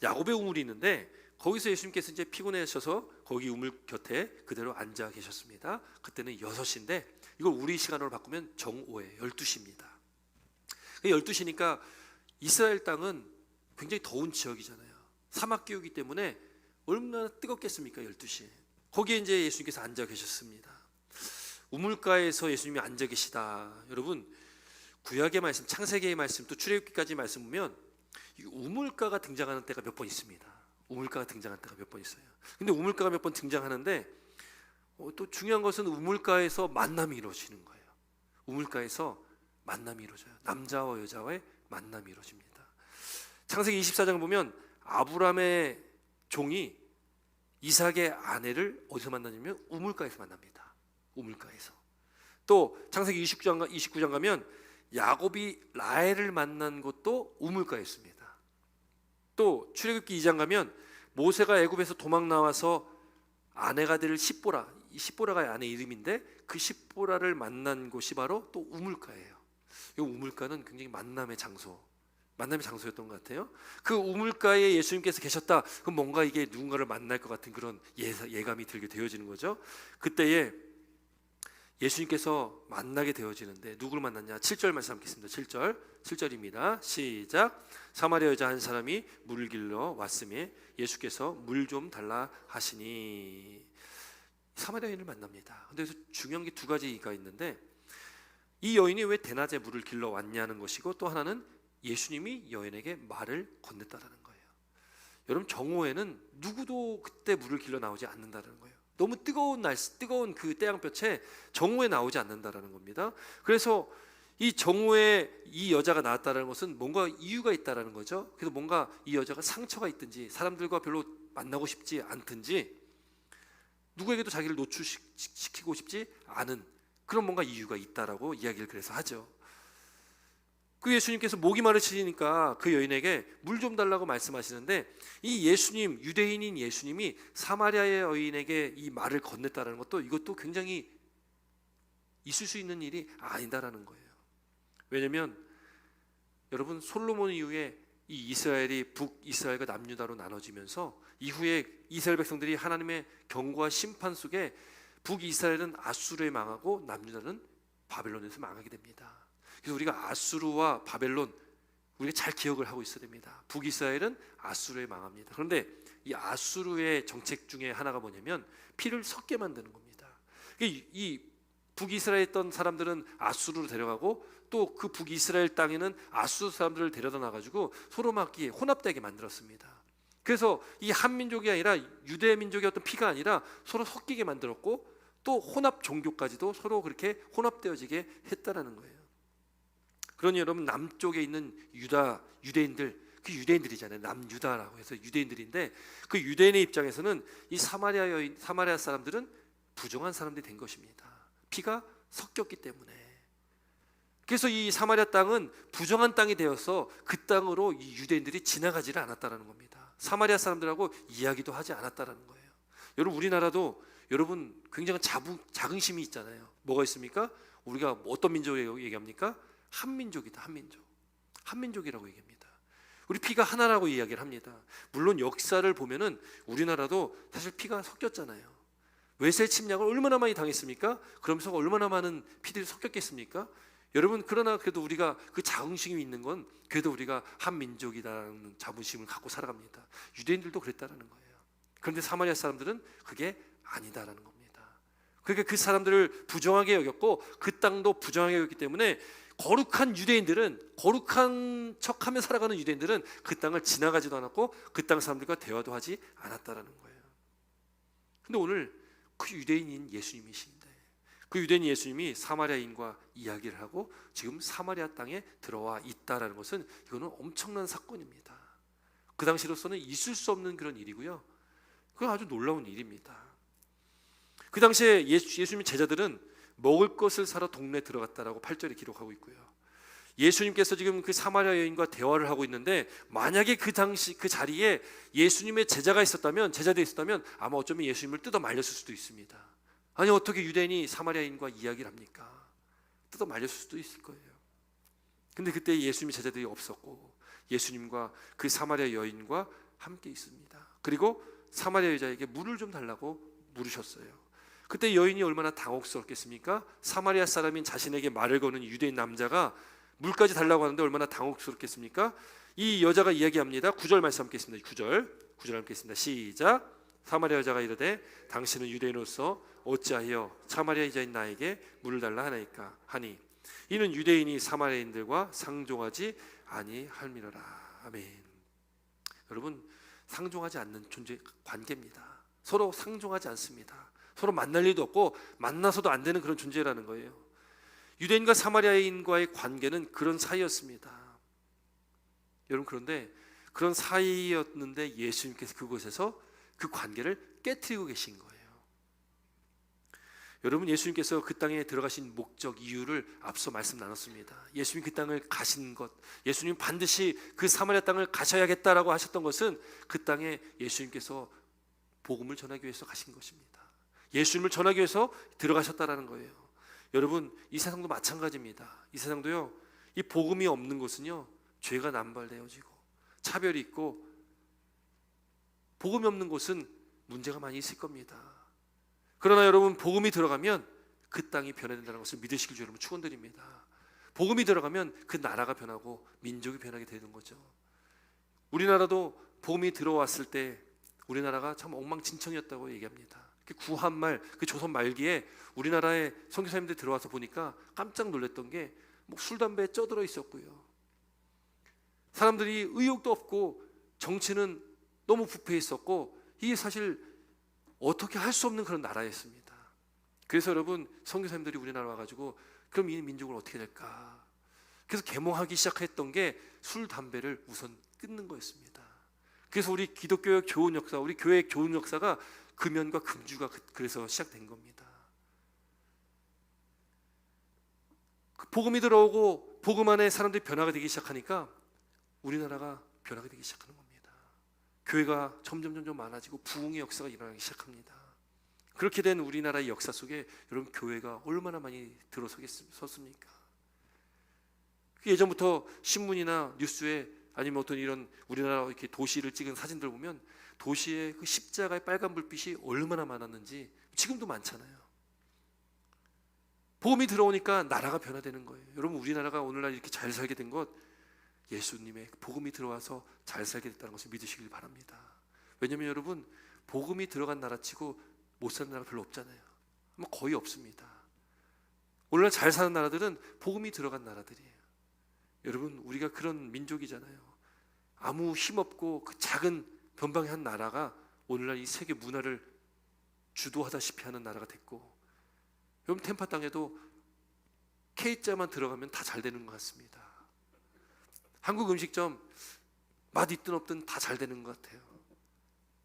야곱의 우물이 있는데 거기서 예수님께서 이제 피곤해하셔서 거기 우물 곁에 그대로 앉아 계셨습니다. 그때는 6시인데 이걸 우리 시간으로 바꾸면 정오에 12시입니다. 12시니까 이스라엘 땅은 굉장히 더운 지역이잖아요. 사막 기후이기 때문에 얼마나 뜨겁겠습니까? 12시에. 거기에 이제 예수님께서 앉아 계셨습니다. 우물가에서 예수님이 앉아 계시다. 여러분, 구약의 말씀, 창세기의 말씀, 또 출애굽기까지 말씀 보면 이 우물가가 등장하는 때가 몇 번 있습니다. 우물가가 등장하는 때가 몇 번 있어요. 근데 우물가가 몇 번 등장하는데 또 중요한 것은 우물가에서 만남이 이루어지는 거예요. 우물가에서 만남이 이루어져요. 남자와 여자와의 만남이 이루어집니다. 창세기 24장 보면 아브라함의 종이 이삭의 아내를 어디서 만나냐면 우물가에서 만납니다. 우물가에서. 또 창세기 29장 가면 야곱이 라헬을 만난 곳도 우물가였습니다. 또 출애굽기 2장 가면 모세가 애굽에서 도망 나와서 아내가 될 십보라, 이 십보라가 아내 이름인데 그 십보라를 만난 곳이 바로 또 우물가예요. 이 우물가는 굉장히 만남의 장소였던 것 같아요. 그 우물가에 예수님께서 계셨다. 그럼 뭔가 이게 누군가를 만날 것 같은 그런 예감이 들게 되어지는 거죠. 그때에 예수님께서 만나게 되어지는데 누구를 만났냐? 7절 말씀 읽겠습니다. 7절입니다. 시작. 사마리아 여자 한 사람이 물을 길러 왔음에 예수께서 물 좀 달라 하시니. 사마리아 여인을 만납니다. 근데 여기서 중요한 게 두 가지가 있는데 이 여인이 왜 대낮에 물을 길러 왔냐는 것이고 또 하나는 예수님이 여인에게 말을 건넸다라는 거예요. 여러분 정오에는 누구도 그때 물을 길러 나오지 않는다는 거예요. 너무 뜨거운 그 태양볕에 정오에 나오지 않는다라는 겁니다. 그래서 이 정오에 이 여자가 나왔다는 것은 뭔가 이유가 있다라는 거죠. 그래서 뭔가 이 여자가 상처가 있든지 사람들과 별로 만나고 싶지 않든지 누구에게도 자기를 노출시키고 싶지 않은 그런 뭔가 이유가 있다라고 이야기를 그래서 하죠. 그 예수님께서 목이 마르시니까 그 여인에게 물 좀 달라고 말씀하시는데 이 예수님, 유대인인 예수님이 사마리아의 여인에게 이 말을 건넸다는 것도 이것도 굉장히 있을 수 있는 일이 아니다라는 거예요. 왜냐하면 여러분 솔로몬 이후에 이 이스라엘이 북이스라엘과 남유다로 나눠지면서 이후에 이스라엘 백성들이 하나님의 경고와 심판 속에 북이스라엘은 아수르에 망하고 남유다는 바벨론에서 망하게 됩니다. 그래서 우리가 아수르와 바벨론 우리가 잘 기억을 하고 있어야 됩니다. 북이스라엘은 아수르에 망합니다. 그런데 이 아수르의 정책 중에 하나가 뭐냐면 피를 섞게 만드는 겁니다. 이 북이스라엘에 있던 사람들은 아수르로 데려가고 또 그 북이스라엘 땅에는 아수르 사람들을 데려다 놔가지고 서로 막 혼합되게 만들었습니다. 그래서 이 한민족이 아니라 유대 민족의 어떤 피가 아니라 서로 섞이게 만들었고 또 혼합 종교까지도 서로 그렇게 혼합되어지게 했다라는 거예요. 그러니 여러분 남쪽에 있는 유대인들 그 유대인들이잖아요. 남유다라고 해서 유대인들인데 그 유대인의 입장에서는 이 사마리아 사람들은 부정한 사람들이 된 것입니다. 피가 섞였기 때문에. 그래서 이 사마리아 땅은 부정한 땅이 되어서 그 땅으로 이 유대인들이 지나가지를 않았다라는 겁니다. 사마리아 사람들하고 이야기도 하지 않았다라는 거예요. 여러분 우리나라도 여러분 굉장한 자긍심이 있잖아요. 뭐가 있습니까? 우리가 어떤 민족이라고 얘기합니까? 한민족이다. 한민족이라고 얘기합니다. 우리 피가 하나라고 이야기를 합니다. 물론 역사를 보면은 우리나라도 사실 피가 섞였잖아요. 외세 침략을 얼마나 많이 당했습니까? 그러면서 얼마나 많은 피들이 섞였겠습니까? 여러분 그러나 그래도 우리가 그 자긍심이 있는 건 그래도 우리가 한민족이라는 자부심을 갖고 살아갑니다. 유대인들도 그랬다는 거예요. 그런데 사마리아 사람들은 그게 아니다라는 겁니다. 그러니까 그 사람들을 부정하게 여겼고 그 땅도 부정하게 여겼기 때문에 거룩한 척하며 살아가는 유대인들은 그 땅을 지나가지도 않았고 그 땅 사람들과 대화도 하지 않았다라는 거예요. 근데 오늘 그 유대인인 예수님이신데 그 유대인 예수님이 사마리아인과 이야기를 하고 지금 사마리아 땅에 들어와 있다라는 것은 이거는 엄청난 사건입니다. 그 당시로서는 있을 수 없는 그런 일이고요. 그건 아주 놀라운 일입니다. 그 당시에 예수님의 제자들은 먹을 것을 사러 동네에 들어갔다라고 8절에 기록하고 있고요. 예수님께서 지금 그 사마리아 여인과 대화를 하고 있는데 만약에 그 당시 그 자리에 예수님의 제자들이 있었다면 아마 어쩌면 예수님을 뜯어 말렸을 수도 있습니다. 아니 어떻게 유대인이 사마리아인과 이야기를 합니까? 뜯어 말렸을 수도 있을 거예요. 근데 그때 예수님의 제자들이 없었고 예수님과 그 사마리아 여인과 함께 있습니다. 그리고 사마리아 여자에게 물을 좀 달라고 물으셨어요. 그때 여인이 얼마나 당혹스럽겠습니까? 사마리아 사람인 자신에게 말을 거는 유대인 남자가 물까지 달라고 하는데 얼마나 당혹스럽겠습니까? 이 여자가 이야기합니다. 9절 말씀 함께했습니다. 9절 함께했습니다. 시작. 사마리아 여자가 이르되 당신은 유대인으로서 어찌하여 사마리아 여자인 나에게 물을 달라 하나이까 하니 이는 유대인이 사마리아인들과 상종하지 아니할미로라. 아멘. 여러분, 상종하지 않는 존재 관계입니다. 서로 상종하지 않습니다. 서로 만날 일도 없고 만나서도 안 되는 그런 존재라는 거예요. 유대인과 사마리아인과의 관계는 그런 사이였습니다. 여러분, 그런데 그런 사이였는데 예수님께서 그곳에서 그 관계를 깨트리고 계신 거예요. 여러분, 예수님께서 그 땅에 들어가신 목적, 이유를 앞서 말씀 나눴습니다. 예수님 그 땅을 가신 것, 예수님 반드시 그 사마리아 땅을 가셔야겠다라고 하셨던 것은 그 땅에 예수님께서 복음을 전하기 위해서 가신 것입니다. 예수님을 전하기 위해서 들어가셨다라는 거예요. 여러분, 이 세상도 마찬가지입니다. 이 세상도요, 이 복음이 없는 곳은요, 죄가 남발되어지고 차별이 있고, 복음이 없는 곳은 문제가 많이 있을 겁니다. 그러나 여러분, 복음이 들어가면 그 땅이 변화된다는 것을 믿으시길 여러분 축원드립니다. 복음이 들어가면 그 나라가 변하고 민족이 변하게 되는 거죠. 우리나라도 복음이 들어왔을 때 우리나라가 참 엉망진창이었다고 얘기합니다. 그 구한말, 그 조선 말기에 우리나라에 선교사님들 들어와서 보니까 깜짝 놀랐던 게 뭐 술, 담배에 쪄들어 있었고요. 사람들이 의욕도 없고 정치는 너무 부패해 있었고, 이게 사실 어떻게 할 수 없는 그런 나라였습니다. 그래서 여러분, 선교사님들이 우리나라 와가지고 그럼 이 민족을 어떻게 될까? 그래서 계몽하기 시작했던 게 술, 담배를 우선 끊는 거였습니다. 그래서 우리 기독교의 좋은 역사, 우리 교회의 좋은 역사가 금연과 금주가 그래서 시작된 겁니다. 그 복음이 들어오고 복음 안에 사람들이 변화가 되기 시작하니까 우리나라가 변화가 되기 시작하는 겁니다. 교회가 점점 많아지고 부흥의 역사가 일어나기 시작합니다. 그렇게 된 우리나라의 역사 속에 여러분, 교회가 얼마나 많이 들어섰습니까? 예전부터 신문이나 뉴스에 아니면 어떤 이런 우리나라 이렇게 도시를 찍은 사진들 보면 도시의 그 십자가의 빨간 불빛이 얼마나 많았는지 지금도 많잖아요. 복음이 들어오니까 나라가 변화되는 거예요. 여러분, 우리나라가 오늘날 이렇게 잘 살게 된 것, 예수님의 복음이 들어와서 잘 살게 됐다는 것을 믿으시길 바랍니다. 왜냐하면 여러분, 복음이 들어간 나라치고 못 사는 나라 별로 없잖아요. 거의 없습니다. 오늘날 잘 사는 나라들은 복음이 들어간 나라들이에요. 여러분, 우리가 그런 민족이잖아요. 아무 힘없고 그 작은 변방의 한 나라가 오늘날 이 세계 문화를 주도하다시피 하는 나라가 됐고, 여러분, 템파 땅에도 K자만 들어가면 다 잘 되는 것 같습니다. 한국 음식점 맛 있든 없든 다 잘 되는 것 같아요.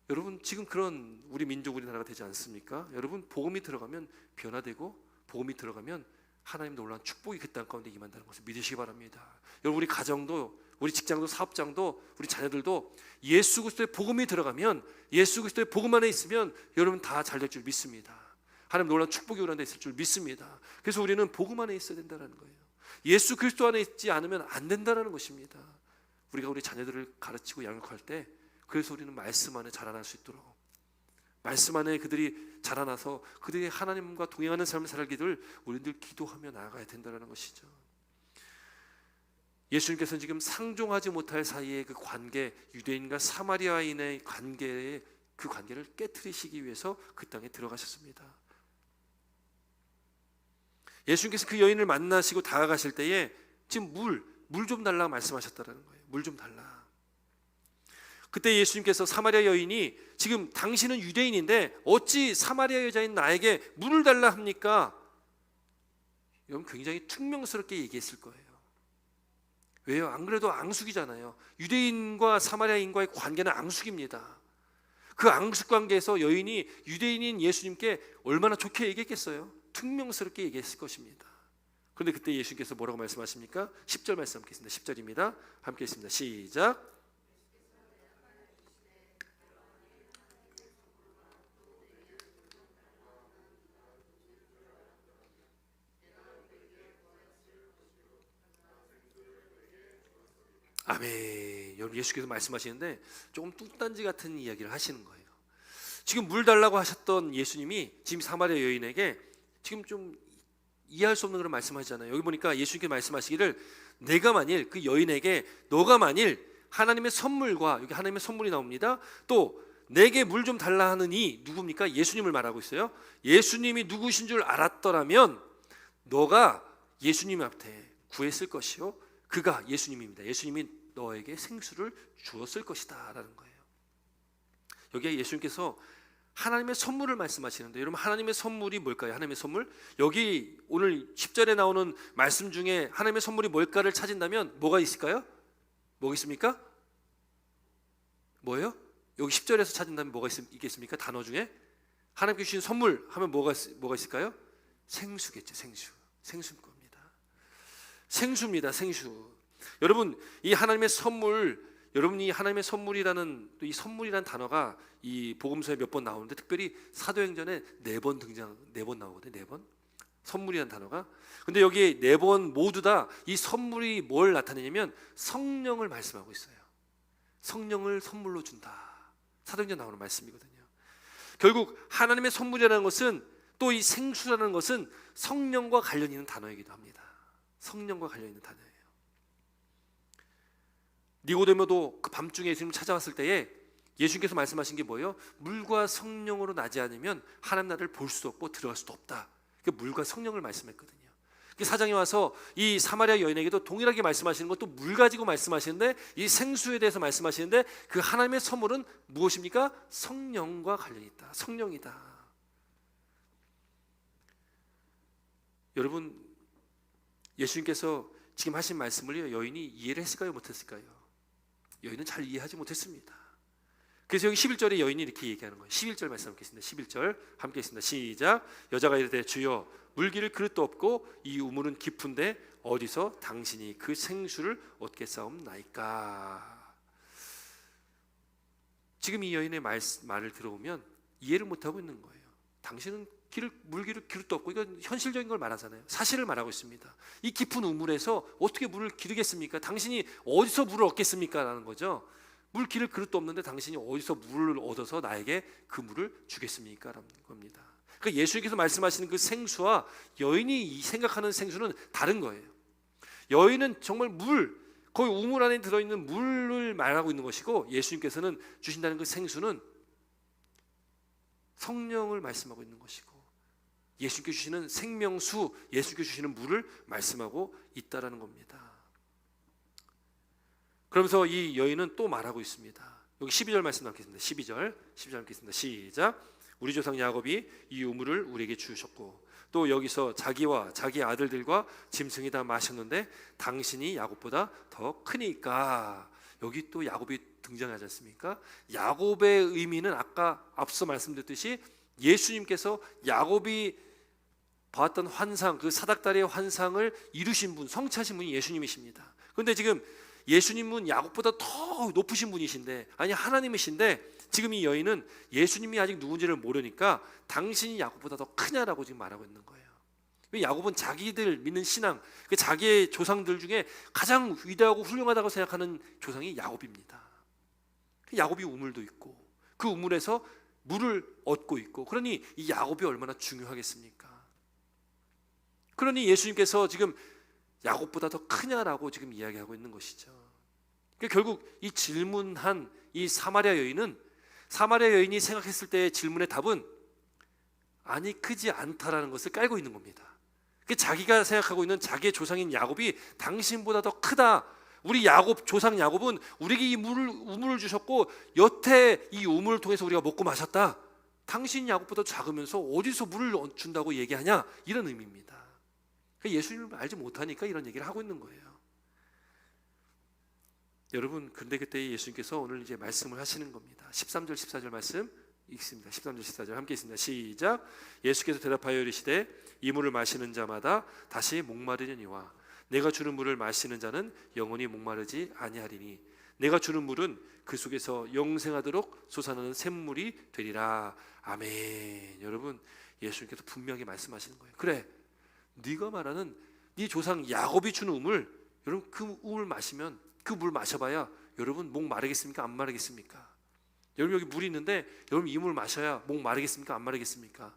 여러분, 지금 그런 우리 민족, 우리나라가 되지 않습니까? 여러분, 복음이 들어가면 변화되고 복음이 들어가면 하나님 놀라운 축복이 그 땅 가운데 임한다는 것을 믿으시기 바랍니다. 여러분, 우리 가정도, 우리 직장도, 사업장도, 우리 자녀들도 예수 그리스도의 복음이 들어가면, 예수 그리스도의 복음 안에 있으면 여러분 다 잘 될 줄 믿습니다. 하나님 놀라운 축복이 우리 안에 있을 줄 믿습니다. 그래서 우리는 복음 안에 있어야 된다는 거예요. 예수 그리스도 안에 있지 않으면 안 된다는 것입니다. 우리가 우리 자녀들을 가르치고 양육할 때, 그래서 우리는 말씀 안에 자라날 수 있도록, 말씀 안에 그들이 자라나서 그들이 하나님과 동행하는 삶을 살기를 우리들 기도하며 나아가야 된다는 것이죠. 예수님께서는 지금 상종하지 못할 사이의 그 관계, 유대인과 사마리아인의 관계에, 그 관계를 깨트리시기 위해서 그 땅에 들어가셨습니다. 예수님께서 그 여인을 만나시고 다가가실 때에 지금 물 좀 달라고 말씀하셨다는 거예요. 물 좀 달라. 그때 예수님께서 사마리아 여인이, 지금 당신은 유대인인데 어찌 사마리아 여자인 나에게 물을 달라 합니까? 여러분, 굉장히 퉁명스럽게 얘기했을 거예요. 왜요? 안 그래도 앙숙이잖아요. 유대인과 사마리아인과의 관계는 앙숙입니다. 그 앙숙 관계에서 여인이 유대인인 예수님께 얼마나 좋게 얘기했겠어요? 퉁명스럽게 얘기했을 것입니다. 그런데 그때 예수님께서 뭐라고 말씀하십니까? 10절 말씀 함께 있습니다. 10절입니다. 함께 있습니다. 시작. 아멘. 여러분, 예수께서 말씀하시는데 조금 뚱딴지 같은 이야기를 하시는 거예요. 지금 물 달라고 하셨던 예수님이 지금 사마리아 여인에게 지금 좀 이해할 수 없는 그런 말씀하시잖아요. 여기 보니까 예수님께서 말씀하시기를, 내가 만일 그 여인에게 너가 만일 하나님의 선물과, 여기 하나님의 선물이 나옵니다. 또 내게 물 좀 달라 하느니, 누굽니까? 예수님을 말하고 있어요. 예수님이 누구신 줄 알았더라면 너가 예수님 앞에 구했을 것이요, 그가 예수님입니다. 예수님이 너에게 생수를 주었을 것이다 라는 거예요. 여기에 예수님께서 하나님의 선물을 말씀하시는데, 여러분 하나님의 선물이 뭘까요? 하나님의 선물? 여기 오늘 10절에 나오는 말씀 중에 하나님의 선물이 뭘까를 찾은다면 뭐가 있을까요? 뭐가 있습니까? 뭐예요? 여기 10절에서 찾은다면 뭐가 있겠습니까? 단어 중에 하나님께 주신 선물 하면 뭐가 있을까요? 생수겠죠. 생수일 겁니다. 생수입니다. 생수. 여러분 이 하나님의 선물, 여러분이 하나님의 선물이라는 또 이 선물이라는 단어가 이 복음서에 몇 번 나오는데, 특별히 사도행전에 4번 나오거든요. 4번 선물이라는 단어가. 근데 여기 4번 모두 다 이 선물이 뭘 나타내냐면 성령을 말씀하고 있어요. 성령을 선물로 준다. 사도행전 나오는 말씀이거든요. 결국 하나님의 선물이라는 것은, 또 이 생수라는 것은 성령과 관련 있는 단어이기도 합니다. 성령과 관련 있는 단어예요. 니고데모도 그 밤중에 예수님 찾아왔을 때에 예수님께서 말씀하신 게 뭐예요? 물과 성령으로 나지 않으면 하나님 나라를 볼 수도 없고 들어갈 수도 없다. 그 물과 성령을 말씀했거든요. 사장이 와서 이 사마리아 여인에게도 동일하게 말씀하시는 것도 물 가지고 말씀하시는데, 이 생수에 대해서 말씀하시는데, 그 하나님의 선물은 무엇입니까? 성령과 관련이 있다. 성령이다. 여러분 예수님께서 지금 하신 말씀을 여인이 이해를 했을까요? 못했을까요? 여인은 잘 이해하지 못했습니다. 그래서 여기 11절에 여인이 이렇게 얘기하는 거예요. 11절 말씀 함께했습니다. 11절 함께 했습니다. 시작. 여자가 이르되 주여 물기를 그릇도 없고 이 우물은 깊은데 어디서 당신이 그 생수를 얻겠사옵나이까. 지금 이 여인의 말을 들어보면 이해를 못하고 있는 거예요. 당신은 물기를 그릇도 없고, 이건 현실적인 걸 말하잖아요. 사실을 말하고 있습니다. 이 깊은 우물에서 어떻게 물을 기르겠습니까? 당신이 어디서 물을 얻겠습니까? 라는 거죠. 물 기를 그릇도 없는데 당신이 어디서 물을 얻어서 나에게 그 물을 주겠습니까? 라는 겁니다. 그러니까 예수님께서 말씀하시는 그 생수와 여인이 생각하는 생수는 다른 거예요. 여인은 정말 거의 우물 안에 들어있는 물을 말하고 있는 것이고, 예수님께서는 주신다는 그 생수는 성령을 말씀하고 있는 것이고, 예수님께 주시는 생명수, 예수님께 주시는 물을 말씀하고 있다라는 겁니다. 그러면서 이 여인은 또 말하고 있습니다. 여기 12절 말씀 남겠습니다. 12절 남겠습니다. 시작. 우리 조상 야곱이 이 우물을 우리에게 주셨고, 또 여기서 자기와 자기 아들들과 짐승이 다 마셨는데 당신이 야곱보다 더 크니까. 여기 또 야곱이 등장하지 않습니까? 야곱의 의미는 아까 앞서 말씀드렸듯이 예수님께서 야곱이 봤던 환상, 그 사닥다리의 환상을 이루신 분, 성취하신 분이 예수님이십니다. 그런데 지금 예수님은 야곱보다 더 높으신 분이신데, 아니 하나님이신데, 지금 이 여인은 예수님이 아직 누군지를 모르니까 당신이 야곱보다 더 크냐라고 지금 말하고 있는 거예요. 야곱은 자기들 믿는 신앙, 그 자기의 조상들 중에 가장 위대하고 훌륭하다고 생각하는 조상이 야곱입니다. 야곱이 우물도 있고 그 우물에서 물을 얻고 있고, 그러니 이 야곱이 얼마나 중요하겠습니까? 그러니 예수님께서 지금 야곱보다 더 크냐라고 지금 이야기하고 있는 것이죠. 그러니까 결국 이 질문한 이 사마리아 여인이 생각했을 때의 질문의 답은 아니 크지 않다라는 것을 깔고 있는 겁니다. 자기가 생각하고 있는 자기의 조상인 야곱이 당신보다 더 크다. 우리 야곱, 조상 야곱은 우리에게 이 우물을 주셨고 여태 이 우물을 통해서 우리가 먹고 마셨다. 당신 야곱보다 작으면서 어디서 물을 준다고 얘기하냐, 이런 의미입니다. 예수님을 알지 못하니까 이런 얘기를 하고 있는 거예요. 여러분, 그런데 그때 예수님께서 오늘 이제 말씀을 하시는 겁니다. 13절 14절 말씀 읽습니다. 13절 14절 함께 있습니다. 시작. 예수께서 대답하여 이르시되 이 물을 마시는 자마다 다시 목마르려니와 내가 주는 물을 마시는 자는 영원히 목마르지 아니하리니 내가 주는 물은 그 속에서 영생하도록 솟아나는 샘물이 되리라. 아멘. 여러분, 예수님께서 분명히 말씀하시는 거예요. 그래, 네가 말하는 네 조상 야곱이 주는 우물, 여러분 그 우물 마시면, 그 물 마셔봐야 여러분 목 마르겠습니까? 안 마르겠습니까? 여러분 여기 물이 있는데 여러분 이 물 마셔야 목 마르겠습니까? 안 마르겠습니까?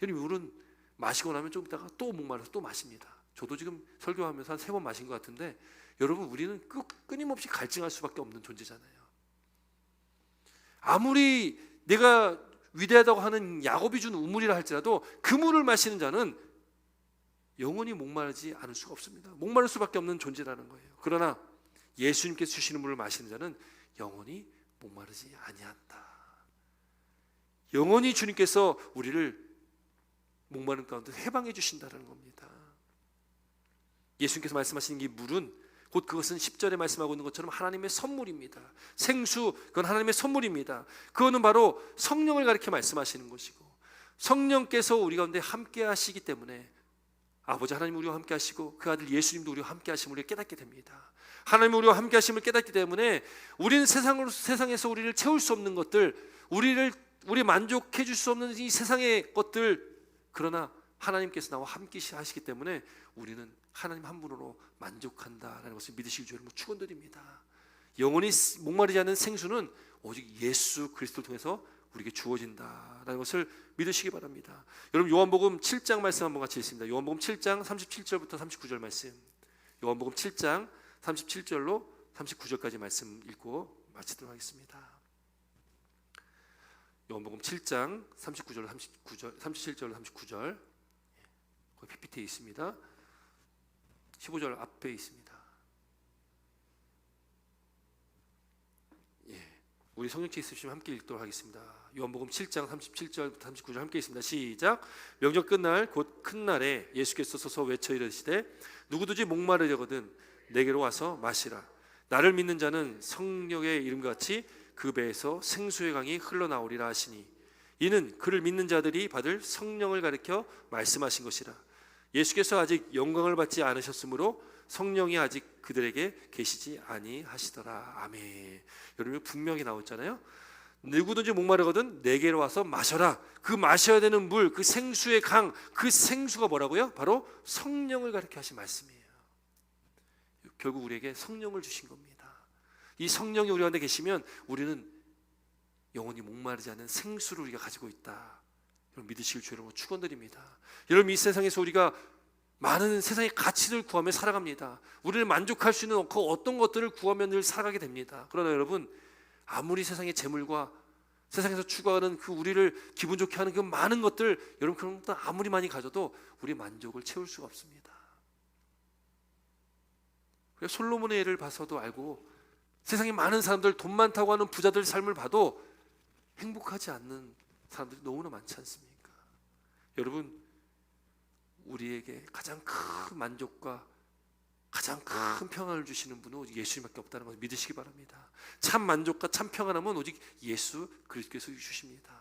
여러분 물은 마시고 나면 좀 있다가 또 목 마르서 또 마십니다. 저도 지금 설교하면서 한 3번 마신 것 같은데, 여러분 우리는 끊임없이 갈증할 수밖에 없는 존재잖아요. 아무리 내가 위대하다고 하는 야곱이 준 우물이라 할지라도 그 물을 마시는 자는 영원히 목마르지 않을 수가 없습니다. 목마를 수밖에 없는 존재라는 거예요. 그러나 예수님께서 주시는 물을 마시는 자는 영원히 목마르지 아니한다. 영원히 주님께서 우리를 목마른 가운데 해방해 주신다는 겁니다. 예수님께서 말씀하시는 이 물은 곧 그것은 10절에 말씀하고 있는 것처럼 하나님의 선물입니다. 생수, 그건 하나님의 선물입니다. 그거는 바로 성령을 가리켜 말씀하시는 것이고, 성령께서 우리 가운데 함께 하시기 때문에 아버지 하나님 우리와 함께 하시고 그 아들 예수님도 우리와 함께 하심을 우리가 깨닫게 됩니다. 하나님 우리와 함께 하심을 깨닫기 때문에 우리는 세상에서 우리를 채울 수 없는 것들, 우리 만족해 줄 수 없는 이 세상의 것들, 그러나 하나님께서 나와 함께 하시기 때문에 우리는 하나님 한 분으로 만족한다라는 것을 믿으시길 주의 이름으로 축원드립니다. 영원히 목마르지 않은 생수는 오직 예수 그리스도를 통해서 우리에게 주어진다라는 것을 믿으시기 바랍니다. 여러분 요한복음 7장 말씀 한번 같이 읽습니다. 요한복음 7장 37절부터 39절 말씀. 요한복음 7장 37절로 39절까지 말씀 읽고 마치도록 하겠습니다. 요한복음 7장 39절, 37절, 39절 거기 PPT에 있습니다. 15절 앞에 있습니다. 우리 성령책 있으시면 함께 읽도록 하겠습니다. 요한복음 7장 37절부터 39절 함께 있습니다. 시작. 명절 끝날 곧 큰 날에 예수께서 서서 외쳐 이르시되 누구든지 목마르려거든 내게로 와서 마시라. 나를 믿는 자는 성령의 이름과 같이 그 배에서 생수의 강이 흘러나오리라 하시니 이는 그를 믿는 자들이 받을 성령을 가리켜 말씀하신 것이라. 예수께서 아직 영광을 받지 않으셨으므로 성령이 아직 그들에게 계시지 아니하시더라. 아멘. 여러분 분명히 나왔잖아요. 누구든지 목마르거든 내게로 와서 마셔라. 그 마셔야 되는 물, 그 생수의 강, 그 생수가 뭐라고요? 바로 성령을 가리켜 하신 말씀이에요. 결국 우리에게 성령을 주신 겁니다. 이 성령이 우리 가운데 계시면 우리는 영원히 목마르지 않은 생수를 우리가 가지고 있다. 여러분 믿으실 줄 여러분 축원드립니다. 여러분 이 세상에서 우리가 많은 세상의 가치를 구하며 살아갑니다. 우리를 만족할 수 있는 그 어떤 것들을 구하며 늘 살아가게 됩니다. 그러나 여러분 아무리 세상의 재물과 세상에서 추구하는 그 우리를 기분 좋게 하는 그 많은 것들, 여러분 그런 것들 아무리 많이 가져도 우리 만족을 채울 수가 없습니다. 그래서 솔로몬의 예를 봐서도 알고 세상에 많은 사람들, 돈 많다고 하는 부자들 삶을 봐도 행복하지 않는 사람들이 너무나 많지 않습니까? 여러분 우리에게 가장 큰 만족과 가장 큰 평안을 주시는 분은 오직 예수님밖에 없다는 것을 믿으시기 바랍니다. 참 만족과 참 평안함은 오직 예수 그리스도께서 주십니다.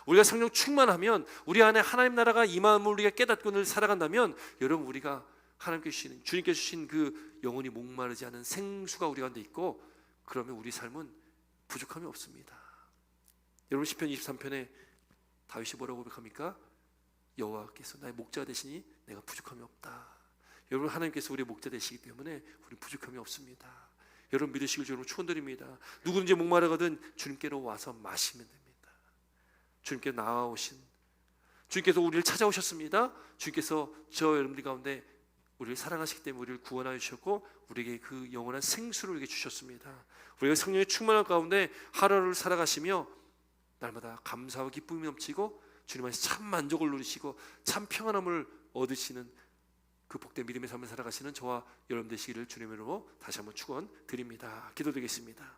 우리가 성령 충만하면 우리 안에 하나님 나라가 임함을 우리가 깨닫고 늘 살아간다면 여러분 우리가 하나님께서 주시는 주님께서 주신 그 영원히 목마르지 않은 생수가 우리 가운데 있고 그러면 우리 삶은 부족함이 없습니다. 여러분 시편 23편에 다윗이 뭐라고 고백합니까? 여호와께서 나의 목자가 되시니 내가 부족함이 없다. 여러분 하나님께서 우리의 목자 되시기 때문에 우리 부족함이 없습니다. 여러분 믿으시길 주로 축원드립니다. 누구든지 목마르거든 주님께로 와서 마시면 됩니다. 주님께 나아오신 주님께서 우리를 찾아오셨습니다. 주님께서 저 여러분들 가운데 우리를 사랑하시기 때문에 우리를 구원하여 주셨고 우리에게 그 영원한 생수를 우리에게 주셨습니다. 우리가 성령의 충만한 가운데 하루를 살아가시며 날마다 감사와 기쁨이 넘치고 주님 안에서 참 만족을 누리시고 참 평안함을 얻으시는 그 복된 믿음의 삶을 살아가시는 저와 여러분 되시기를 주님으로 다시 한번 축원드립니다. 기도드리겠습니다.